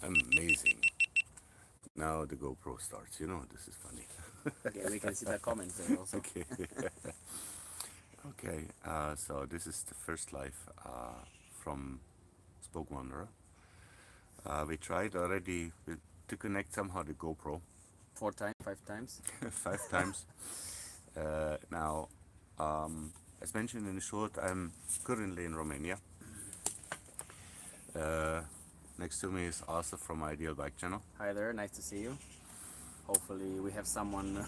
Amazing. Now the GoPro starts. This is funny. Okay, we can see the comments there also. Okay. Okay. So this is the first live from Spokewanderer. We tried already to connect somehow the GoPro 4 times, 5 times. 5 times. Now, as mentioned in short, I'm currently in Romania. Next to me is Asa from Ideal Bike Channel. Hi there, nice to see you. Hopefully we have someone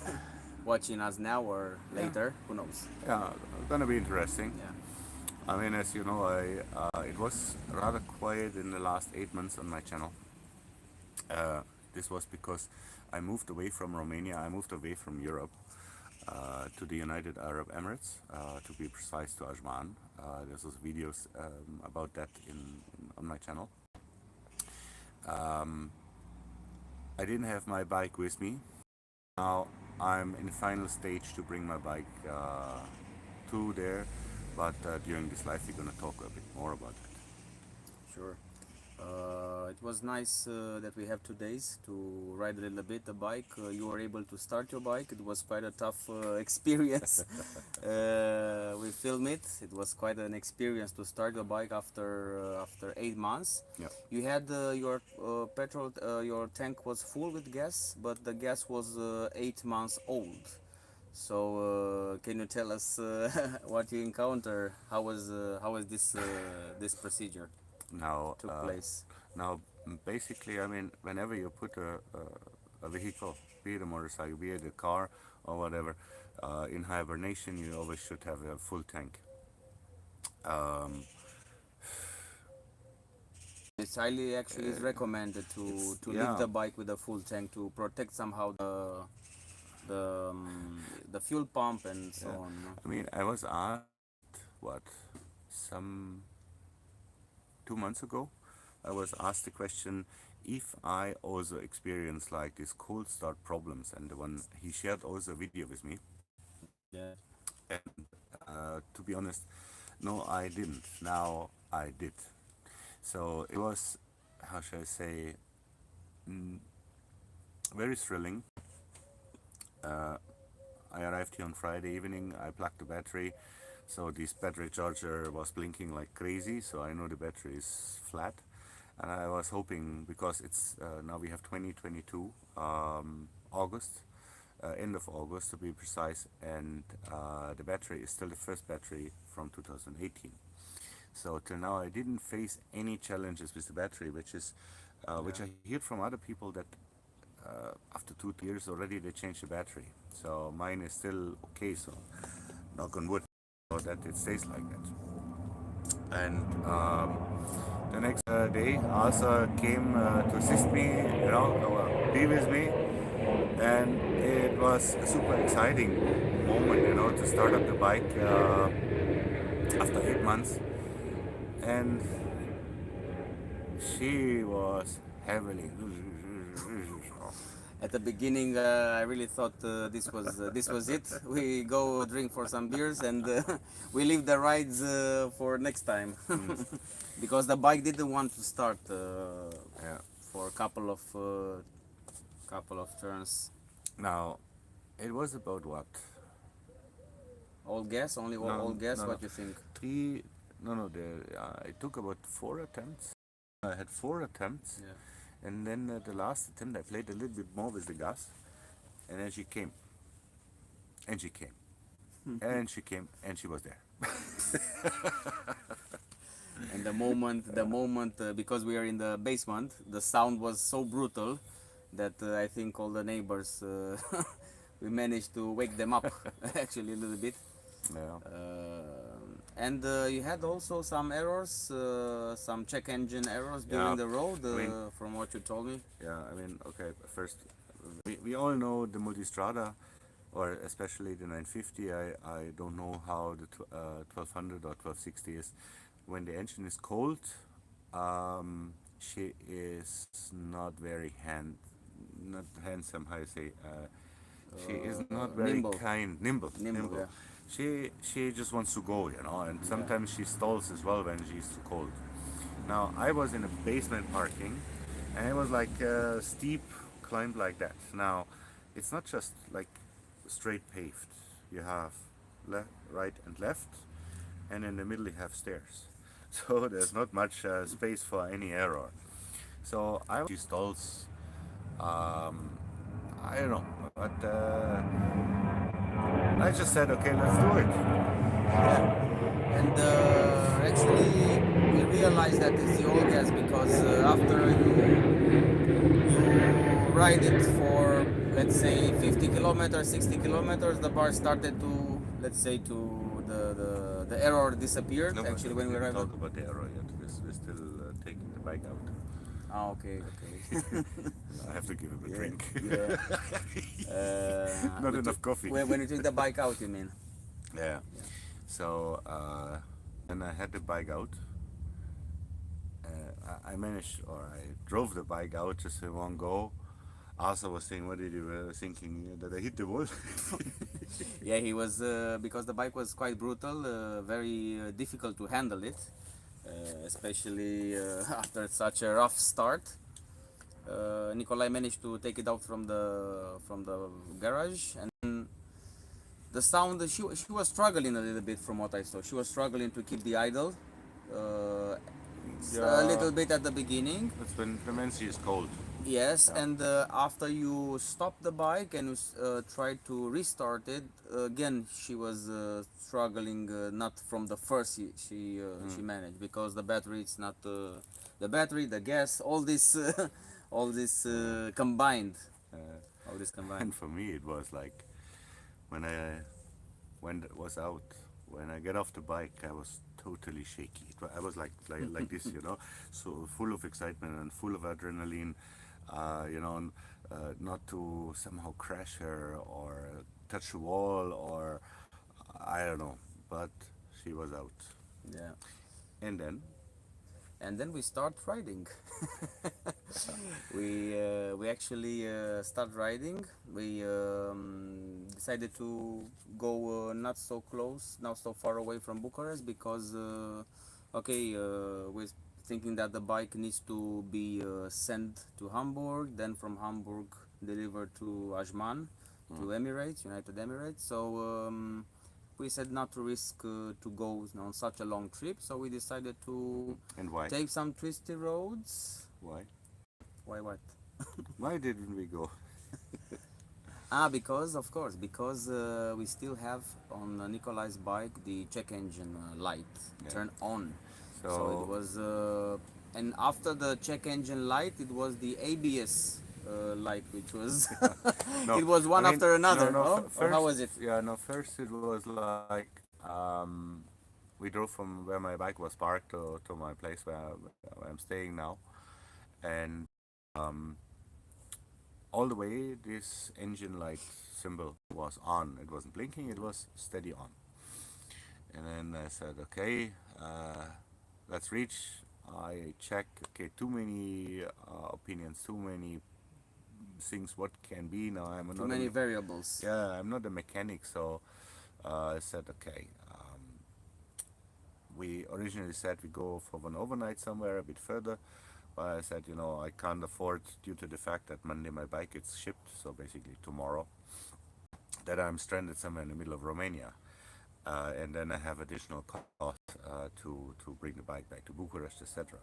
watching us now or later, who knows. Yeah, gonna be interesting. Yeah. I mean, as you know, it was rather quiet in the last 8 months on my channel. This was because I moved away from Romania. I moved away from Europe to the United Arab Emirates, to be precise, to Ajman. There's also videos about that on my channel. I didn't have my bike with me. Now I'm in the final stage to bring my bike to there, but during this live we're gonna talk a bit more about that. Sure. It was nice that we have 2 days to ride a little bit the bike. You were able to start your bike. It was quite a tough experience. We filmed it. It was quite an experience to start the bike after 8 months. Yeah. You had your petrol, your tank was full with gas, but the gas was 8 months old. So can you tell us what you encounter? How was this procedure Now, took place? now, basically, I mean, whenever you put a vehicle, be it a motorcycle, be it a car, or whatever, in hibernation, you always should have a full tank. Um, It's highly actually is recommended to yeah. leave the bike with a full tank to protect somehow the fuel pump and so Yeah. on. No? I mean, I was asked, what, some 2 months ago, I was asked the question if I also experience like these cold start problems, and the one he shared also a video with me. Yeah. And to be honest, no, I didn't. Now I did. So it was, how should I say, mm, very thrilling. I arrived here on Friday evening. I plugged the battery, so this battery charger was blinking like crazy. So I know the battery is flat, and I was hoping, because it's now we have 2022 August, end of August to be precise, and the battery is still the first battery from 2018. So till now I didn't face any challenges with the battery, which I hear from other people that after 2 years already they changed the battery. So mine is still okay. So knock on wood, so that it stays like that. And the next day, Asa came to assist me, be with me, and it was a super exciting moment, to start up the bike after 8 months. And she was heavily. At the beginning, I really thought this was it. We go drink for some beers and we leave the rides for next time, because the bike didn't want to start Yeah. for a couple of turns. Now, it was about what? All gas, only No, all gas. no, What no. you think? Three. No. It took about 4 attempts. I had 4 attempts, Yeah. and then the last attempt I played a little bit more with the gas, and then she came, and she came, and she came, and she was there. And the moment, because we are in the basement, the sound was so brutal that I think all the neighbors we managed to wake them up actually a little bit. Yeah. And you had also some errors, some check engine errors during Yeah, the road, I mean- from what you told me. Yeah, I mean, okay, first, we all know the Multistrada, or especially the 950. I don't know how the 1200 or 1260 is. When the engine is cold, she is not very not handsome, how you say. She is not very nimble. kind, nimble. Yeah. She just wants to go, and sometimes she stalls as well when she's too cold. Now, I was in a basement parking, and it was like a steep climb like that. Now, it's not just like straight paved. You have left, right, and left, and in the middle you have stairs. So there's not much space for any error. So I these stalls. I don't know, but I just said, okay, let's do it. Yeah, and actually we realized that it's the old gas because after you ride it for, let's say, 50 kilometers, 60 kilometers, the bar started to, let's say, to the error disappeared. No, but Actually, we when we didn't arrived at, talk about the error yet. We're still taking the bike out. ah, okay, okay. I have to give him a Yeah, drink. yeah. Not enough coffee. When you took the bike out, you mean? Yeah. Yeah. So, and I had the bike out. I managed, or I drove the bike out just in one go. Asa was saying, what did you thinking that I hit the wall? Yeah, he was because the bike was quite brutal, very difficult to handle it, especially after such a rough start. Nicolai managed to take it out from the garage, and the sound she was struggling a little bit from what I saw. She was struggling to keep the idle, uh, a Yeah, little bit at the beginning. that's when Clemency is cold. Yes, Yeah. and after you stopped the bike and you tried to restart it, again she was struggling, not from the first she managed, because the battery, it's not the battery, the gas, all this all this combined, Uh, all this combined. and for me, it was like when I when it was out, when I get off the bike, I was totally shaky. I was like this, so full of excitement and full of adrenaline, and, not to somehow crash her or touch the wall or I don't know, but she was out, Yeah, and then and then we start riding. We actually start riding. We decided to go not so close, not so far away from Bucharest, because okay, we're thinking that the bike needs to be sent to Hamburg, then from Hamburg delivered to Ajman, to Emirates, United Emirates. So we said not to risk to go, on such a long trip. So we decided to and why take some twisty roads. why Why what? why didn't we go? Ah, because of course, because we still have on Nicolai's bike the check engine light Yeah. turned on. So it So was, and after the check engine light, it was the ABS light, which was no, it was one I mean, after another. no, Oh, or how was it? Yeah, no, first it was like we drove from where my bike was parked to my place where I'm staying now, and um, all the way this engine light symbol was on. It wasn't blinking. It was steady on. And then I said, okay, let's reach. I check. Okay, too many opinions, too many things. What can be now? Too many variables. Yeah, I'm not a mechanic, so I said, okay. We originally said we go for one overnight somewhere a bit further, but I said, I can't afford, due to the fact that Monday my bike gets shipped, so basically tomorrow, that I'm stranded somewhere in the middle of Romania. And then I have additional cost to bring the bike back to Bucharest, etc.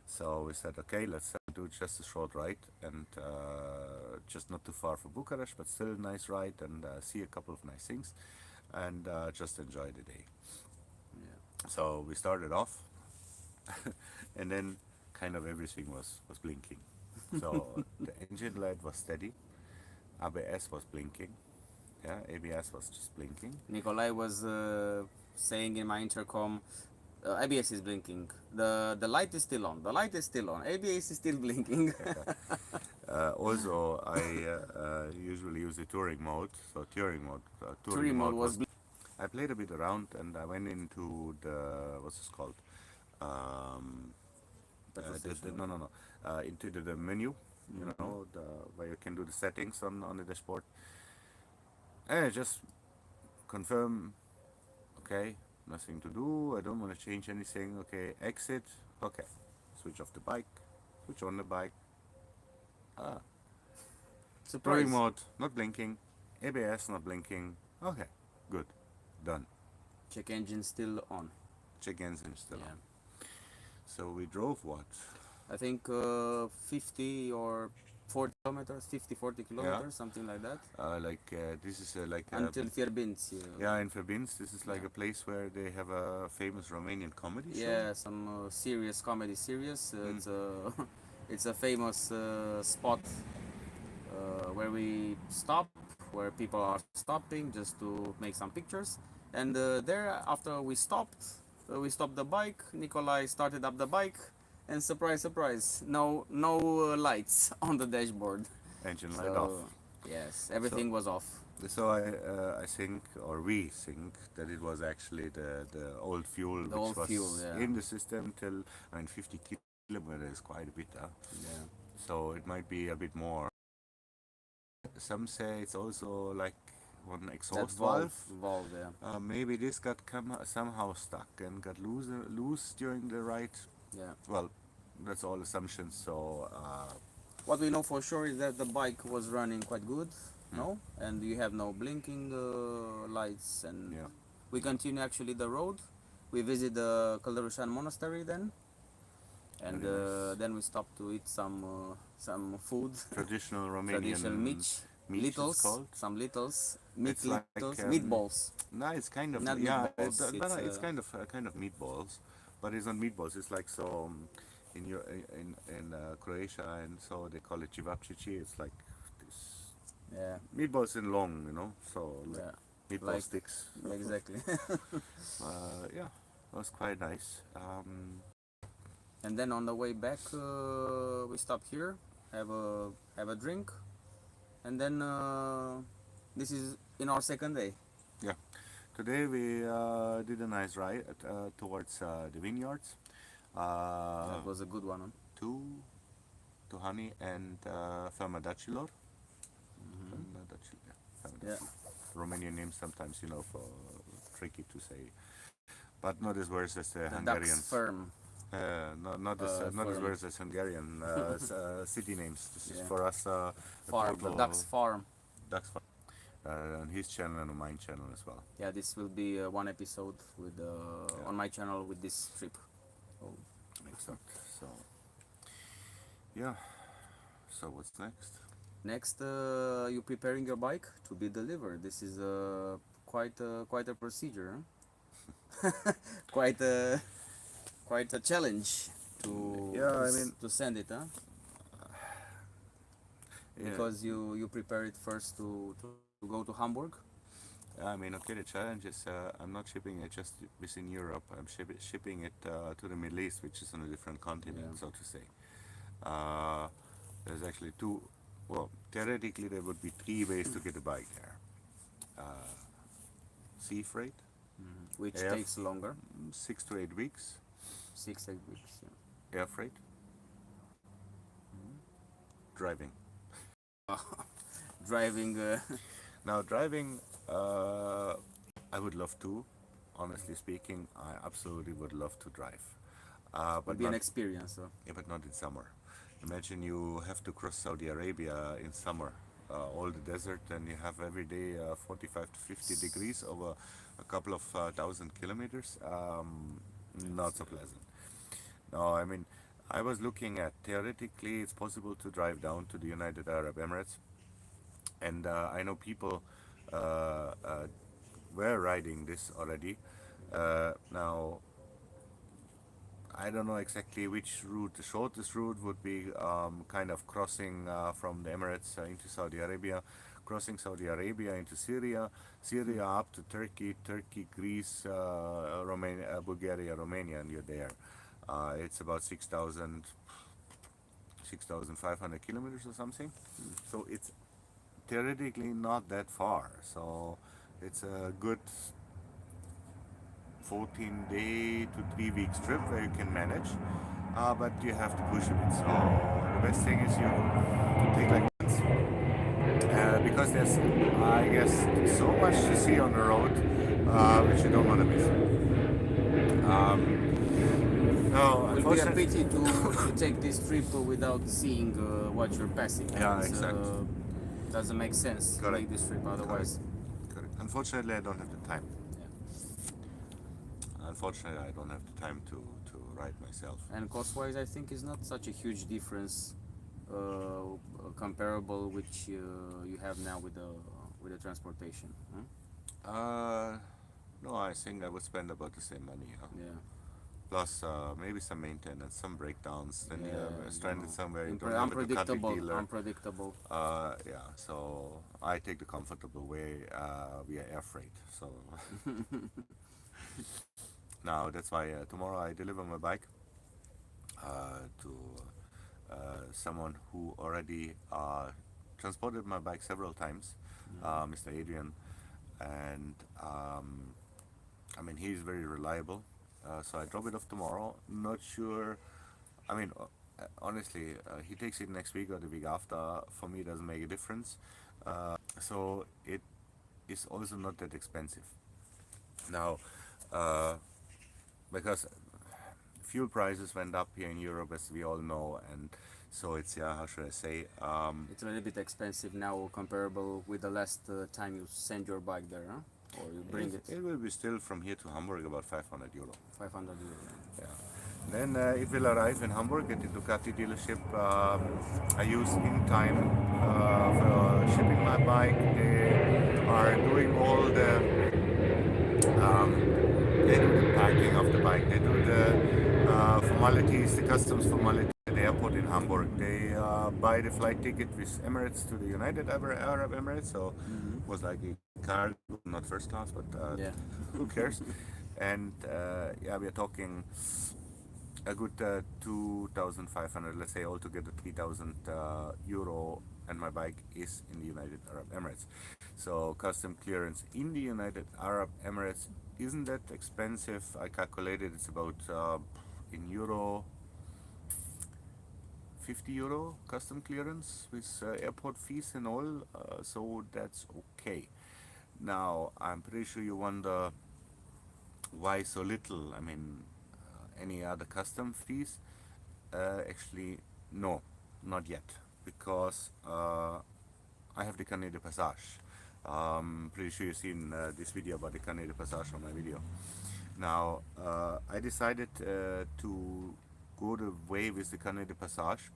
So we said, okay, let's do just a short ride, and just not too far from Bucharest, but still a nice ride, and see a couple of nice things, and just enjoy the day. Yeah. So we started off, and then kind of everything was blinking. So the engine light was steady, ABS was blinking, yeah, ABS was just blinking. Nicolai was saying in my intercom, ABS is blinking. The light is still on. The light is still on. ABS is still blinking. Also, I usually use the touring mode. So Touring mode was I played a bit around, and I went into the what's this called? Um, petrol station. no, into the menu. Where you can do the settings on the dashboard, and I just confirm. Okay, nothing to do. I don't want to change anything. Okay, exit. Okay, switch off the bike. Switch on the bike. Ah, touring Surprise. mode, not blinking. ABS not blinking. Okay, good, done. Check engine still on. Check engine still Yeah. on. So we drove what? I think 50 or 40 kilometers, 50, 40 Yeah, kilometers, something like that. this is like Until Fierbinți. yeah, in Verbins. This is like Yeah. a place where they have a famous Romanian comedy show. Yeah, some serious comedy series. Mm. It's a it's a famous spot where we stop, where people are stopping just to make some pictures. And there, after we stopped the bike. Nicolai started up the bike, and surprise, surprise, no lights on the dashboard. Engine light off. So yes, everything was off. So I think, or we think, that it was actually the old fuel The which old was fuel, yeah. in the system till, I mean, 50 kilometers is quite a bit. Yeah. So it might be a bit more. Some say it's also like one That exhaust valve, yeah. maybe this got somehow stuck and got loose during the ride. Yeah. Well, that's all assumptions. So What we know for sure is that the bike was running quite good, no? And you have no blinking lights, and yeah, we continue actually the road. We visit the Călărușan Monastery then, and Very nice. then we stop to eat some food, traditional Romanian traditional meat it's littles, called. some littles, meat It's like, littles, meatballs. No, it's kind of Not yeah. meatballs, It's it's, kind of meatballs, but it's not meatballs. It's like so in your in Croatia, and so they call it cevapcici. It's like this Yeah, meatballs in long, you know. So like yeah, meatball like- sticks. exactly. Yeah, it was quite nice. And then on the way back, we stop here, have a drink, and then this is in our second day. Today we did a nice ride towards the vineyards. That was a good one. Huh? To Honey and Fermadacilor. Yeah. Romanian names sometimes, for tricky to say, but not as worse as the The Hungarian. ducks firm. Not as firm. worse as Hungarian city names. This is Yeah. for us a Farm. The total ducks farm. Ducks farm. On his channel and on my channel as well. Yeah, this will be one episode with Yeah. on my channel with this trip. Exact. So yeah. So what's next? Next, you preparing your bike to be delivered. This is quite a procedure. Huh? quite a challenge to Yeah, I mean- to send it, huh? Yeah. Because you prepare it first to go to Hamburg. I mean, okay, the challenge is I'm not shipping it just within Europe. I'm shipping it to the Middle East, which is on a different continent, Yeah. so to say. There's actually two. Well, theoretically, there would be three ways to get a bike there. Sea freight, Which Yeah. takes longer, 6 to 8 weeks. 6-8 weeks. Yeah. Air freight, driving. Driving. Now, driving, I would love to. Honestly speaking, I absolutely would love to drive. Would But be an not, experience. So. yeah, but not in summer. Imagine you have to cross Saudi Arabia in summer, all the desert, and you have every day 45 to 50 degrees over a couple of thousand kilometers. Not so pleasant. No, I mean, I was looking at theoretically it's possible to drive down to the United Arab Emirates, and I know people were riding this already. Now, I don't know exactly which route. The shortest route would be kind of crossing from the Emirates into Saudi Arabia, crossing Saudi Arabia into Syria, Syria up to Turkey, Turkey, Greece, Romania, Bulgaria, Romania, and you're there. It's about 6,500 kilometers or something. So it's theoretically not that far. So it's a good 14-day to 3 weeks trip where you can manage, but you have to push a bit. So the best thing is you take like once, because there's, I guess, so much to see on the road, which you don't want to miss. No, It will be a unfortunately. pity to take this trip without seeing what you're passing. Yeah, It's, exactly. doesn't make sense to Correct. make this trip Correct. otherwise. Correct. Unfortunately, I don't have the time. Yeah. Unfortunately, I don't have the time to ride myself. And cost-wise, I think is not such a huge difference comparable which you have now with the transportation. Huh? Uh, no, I think I would spend about the same money. Yeah. Plus, maybe some maintenance, some breakdowns. Then Yeah, you're you stranded know, somewhere. You don't have a Ducati unpredictable, dealer. unpredictable. Yeah. So I take the comfortable way via air freight. So now that's why tomorrow I deliver my bike to someone who already transported my bike several times, Mr. Adrian, and I mean he's very reliable. So I drop it off tomorrow. Not sure. I mean, honestly, he takes it next week or the week after. For me, it doesn't make a difference. So it is also not that expensive. Now, uh, because fuel prices went up here in Europe, as we all know, and so it's, yeah, how should I say? It's a little bit expensive now, comparable with the last time you send your bike there, huh? Or you bring it. It will be still from here to Hamburg about 500 euro. 500 euro. Yeah. Then it will arrive in Hamburg at the Ducati dealership. I use in time for shipping my bike. They are doing all they do the packing of the bike. They do the formalities, the customs formalities at the airport in Hamburg. They buy the flight ticket with Emirates to the United Arab Emirates. So it was like a cargo, not first class, but Yeah. who cares? And yeah, we are talking a good 2,500, let's say altogether 3,000 euro, and my bike is in the United Arab Emirates. So custom clearance in the United Arab Emirates isn't that expensive. I calculated it's about in euro 50 euro custom clearance with airport fees and all, so that's okay. Now I'm pretty sure you wonder why so little. I mean, any other custom fees? Actually, no, not yet, because I have the Carnet de Passage. Pretty sure you've seen this video about the Carnet de Passage on my video. Now, I decided to go the way with the Carnet de Passage,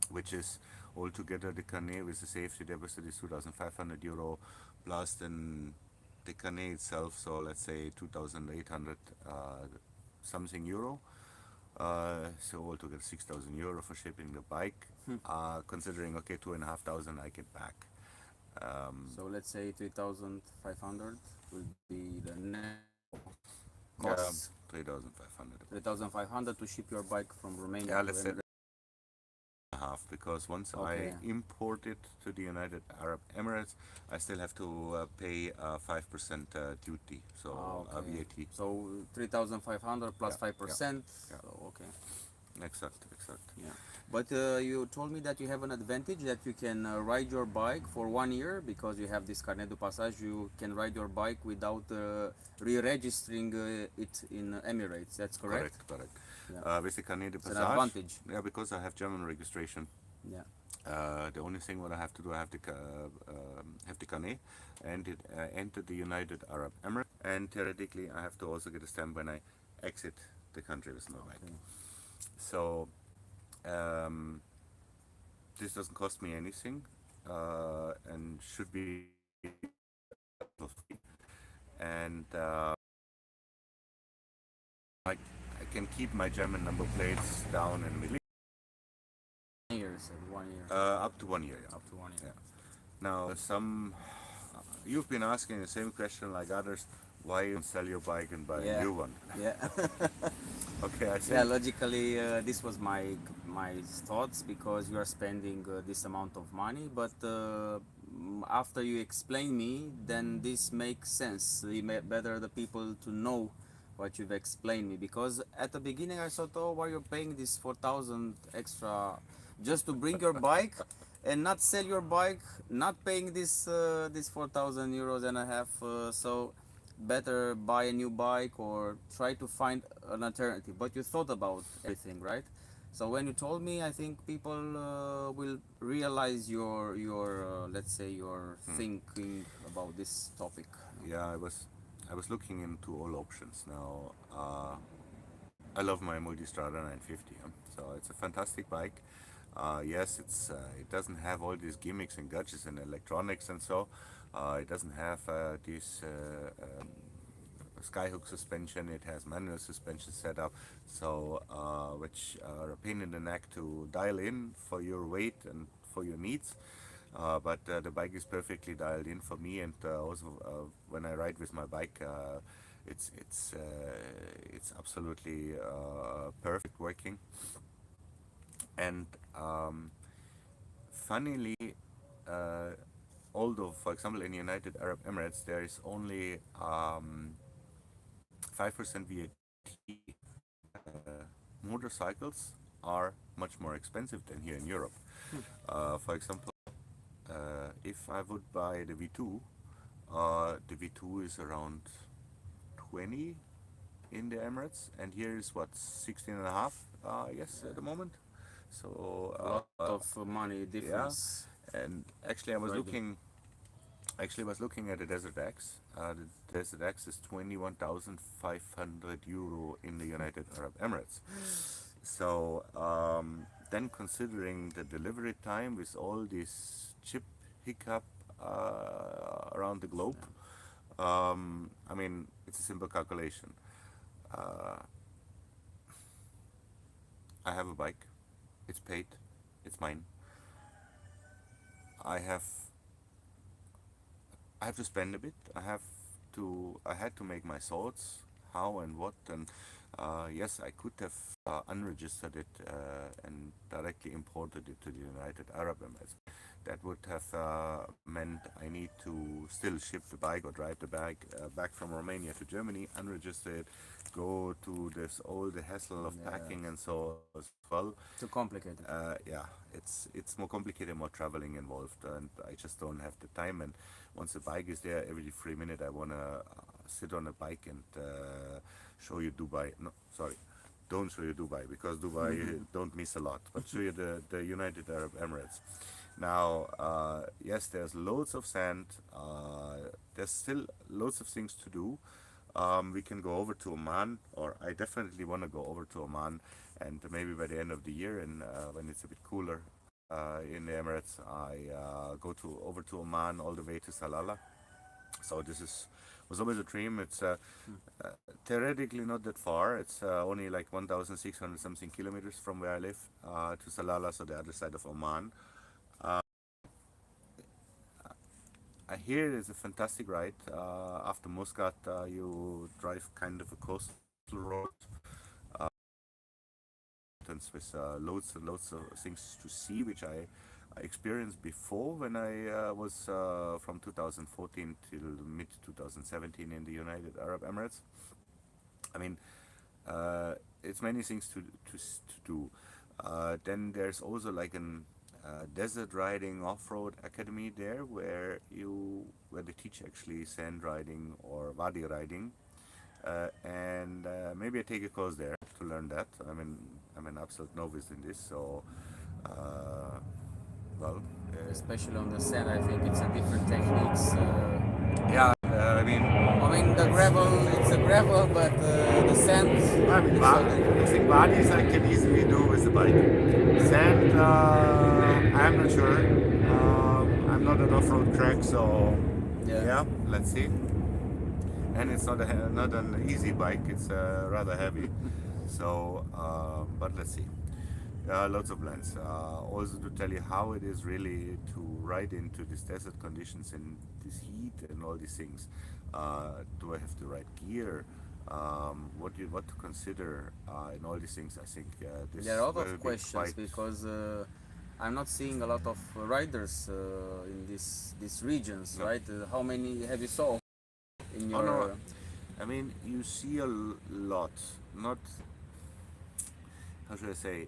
which is altogether the Carnet with the safety deposit is 2,500 euro, plus then the Carnet itself, so let's say 2,800 something euro. So altogether 6,000 euro for shipping the bike. Considering, okay, 2,500 I get back. So let's say 3,500 will be the net Yeah, costs. 3,500. 3,500 to ship your bike from Romania Yeah, to let's say Emirates. half, because once Okay. I import it to the United Arab Emirates, I still have to pay 5% duty, so Okay. VAT. So 3,500 plus Yeah, 5%. yeah. So okay. Exact. Yeah. But you told me that you have an advantage that you can ride your bike for 1 year because you have this carnet de passage. You can ride your bike without re-registering it in Emirates. That's correct? Correct. Yeah. With the Carnet de It's an Passage, advantage. yeah, because I have German registration. Yeah. The only thing what I have to do, I have the Carnet, and it enter the United Arab Emirates, and theoretically I have to also get a stamp when I exit the country with my bike. Okay. So this doesn't cost me anything, and should be free. And I can keep my German number plates down in Milan. 1 year, said 1 year. Up to 1 year, yeah. Up to 1 year. Yeah. Now, you've been asking the same question like others. Why you sell your bike and buy a new one? Yeah. Okay, I see. Yeah, logically, this was my thoughts because you are spending this amount of money. But after you explain me, then this makes sense. Better the people to know what you've explained me, because at the beginning I thought, oh, why you're paying this 4,000 extra just to bring your bike and not sell your bike, not paying this 4,000 euros and a half. So better buy a new bike or try to find an alternative. But you thought about everything, right? So when you told me, I think people will realize your let's say your thinking about this topic. Yeah, I was looking into all options now. I love my Multistrada 950. So it's a fantastic bike. Yes, it doesn't have all these gimmicks and gadgets and electronics and so. It doesn't have this skyhook suspension. It has manual suspension setup, so which are a pain in the neck to dial in for your weight and for your needs. But the bike is perfectly dialed in for me, and also when I ride with my bike, it's absolutely perfect working. And funnily, uh, although for example in United Arab Emirates there is only 5% VAT, motorcycles are much more expensive than here in Europe. For example, if I would buy the V2 is around 20 in the Emirates, and here is what, 16 and a half, yes, at the moment. So A lot of money yeah, difference. and actually I was Right. looking at the Desert X. The Desert X is 21,500 euro in the United Arab Emirates. So then considering the delivery time with all this chip hiccup around the globe, I mean, it's a simple calculation. Uh, I have a bike. It's paid. It's mine. I have I have to spend a bit. I had to make my thoughts how and what, and yes, I could have unregistered it and directly imported it to the United Arab Emirates. That would have meant I need to still ship the bike or drive the bike back from Romania to Germany, unregister it, go to this all the hassle of Yeah, packing and so as well. too complicated. Yeah, it's more complicated, more traveling involved, and I just don't have the time. And once the bike is there, every 3 minutes I wanna sit on a bike and show you Dubai. No, sorry, don't show you Dubai, because Dubai you don't miss a lot, but show you the United Arab Emirates. Now, yes, there's loads of sand. There's still loads of things to do. We can go over to Oman, or I definitely want to go over to Oman, and maybe by the end of the year, and when it's a bit cooler in the Emirates, I go to over to Oman all the way to Salalah. So this is was always a dream. It's uh, theoretically not that far. It's only like 1,600 something kilometers from where I live to Salalah, so the other side of Oman. I hear it's a fantastic ride. After Muscat, you drive kind of a coastal road with loads and loads of things to see, which I experienced before when I was from 2014 till mid 2017 in the United Arab Emirates. I mean, it's many things to do. Then there's also like an desert riding off-road academy there where they teach actually sand riding or wadi riding, and maybe I take a course there to learn that. I'm an absolute novice in this, so uh, well, Especially on the sand, I think it's a different techniques. yeah. I mean, the gravel, it's a gravel, but the sand, it's I think bodies I can easily do with the bike. Sand, I'm not sure. I'm not an off-road crack, so yeah. yeah, let's see. And it's not an easy bike. It's rather heavy. So, but let's see. Lots of plans. Also to tell you how it is really to ride into these desert conditions and this heat and all these things. Do I have the right gear? What to consider in all these things? I think this There are a lot will of be questions quite. because I'm not seeing a lot of riders in these regions, No. right? How many have you saw in Oh no, your? I mean you see a lot. Not, how should I say?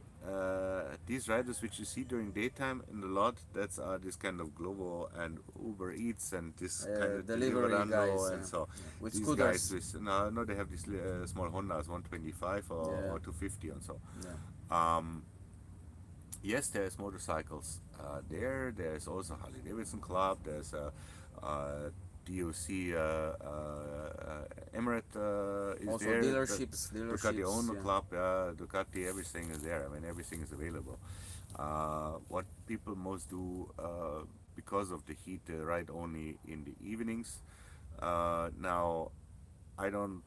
these riders which you see during daytime in the lot, that's this kind of Glovo and Uber Eats and this kind of Delivery Deliverando guys, and so with these guys scooters. with no they have these small Hondas 125 Yeah, or 250 and so. yeah. Yes, there's motorcycles there's also Harley Davidson Club, there's a DOC Emirate is Also there, dealerships, Ducati dealerships. Ono Yeah. Club, Ducati, everything is there. I mean, everything is available. What people most do because of the heat, they ride only in the evenings. Now, I don't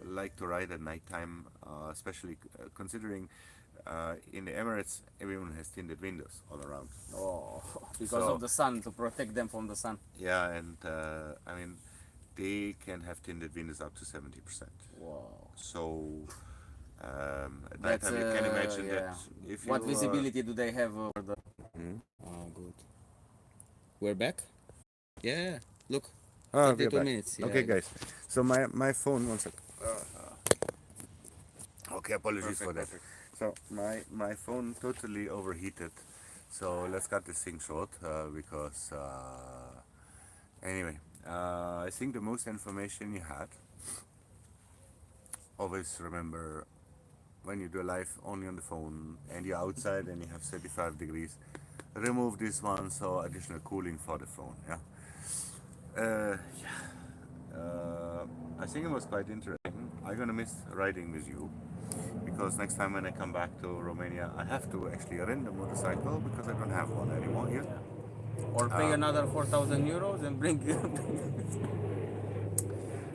like to ride at nighttime, especially considering in the Emirates everyone has tinted windows all around. Oh, because of So the sun, to protect them from the sun. yeah, and I mean they can have tinted windows up to 70%. Wow. So at That's nighttime you can imagine that yeah. if What you visibility do they have over the? Mhm. Oh, good. We're back. Yeah. Look. Ah, we are 32 back. minutes. Yeah. Okay, guys. So my phone, one sec. Okay, apologies for that. Perfect. So my phone totally overheated. So let's cut this thing short because anyway, I think the most information you had. Always remember when you do live only on the phone and you're outside and you have 35 degrees, remove this one so additional cooling for the phone. Yeah. I think it was quite interesting. I'm gonna miss riding with you because next time when I come back to Romania, I have to actually rent a motorcycle because I don't have one anymore here. Or pay another 4,000 euros and bring.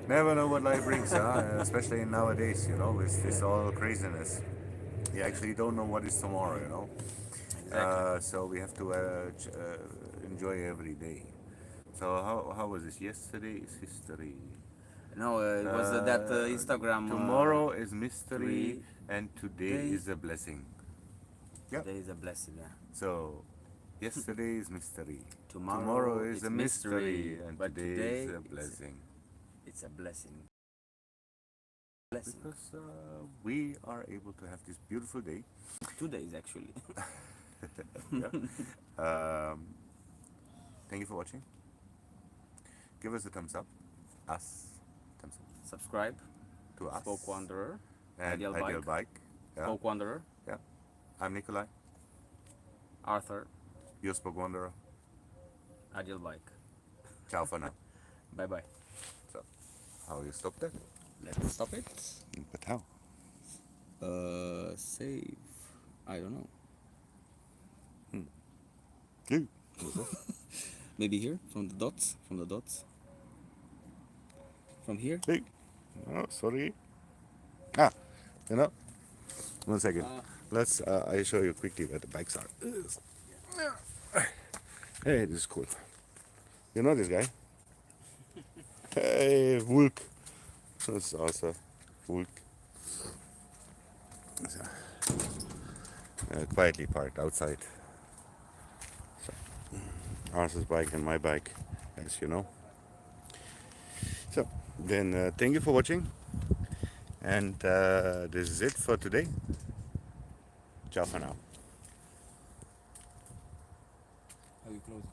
Never know what life brings, huh? Especially nowadays, with this all craziness. You actually don't know what is tomorrow, Exactly. So we have to enjoy every day. So how was this? Yesterday is history. No, it was that Instagram. Tomorrow is mystery, Three and today days. is a blessing. Yeah. Today is a blessing. Yeah. So yesterday is mystery. Tomorrow Is it's a mystery, and but today today is a blessing. it's a blessing. Blessing. Because we are able to have this beautiful day. 2 days actually. Yeah. Um, thank you for watching. Give us a thumbs up. Us. Thumbs up. Subscribe. To us. Spokewanderer. And Ideal Bike. Yeah. Spokewanderer. Yeah. I'm Nicolai. Arthur. Your Spokewanderer. Ideal Bike. Ciao for now. Bye bye. So, how you stop that? Let's stop it. But how? Save. I don't know. You. Maybe here from the dots. From the dots. From here. Hey. Oh, sorry. Ah, you know. 1 second. Let's. I show you quickly where the bikes are. Hey, this is cool. You know this guy? Hey, Vulk. That's awesome. Vulk. Quietly parked outside. So, Arthur's bike and my bike, as you know. So, then thank you for watching. And this is it for today. Ciao for now. How you close it?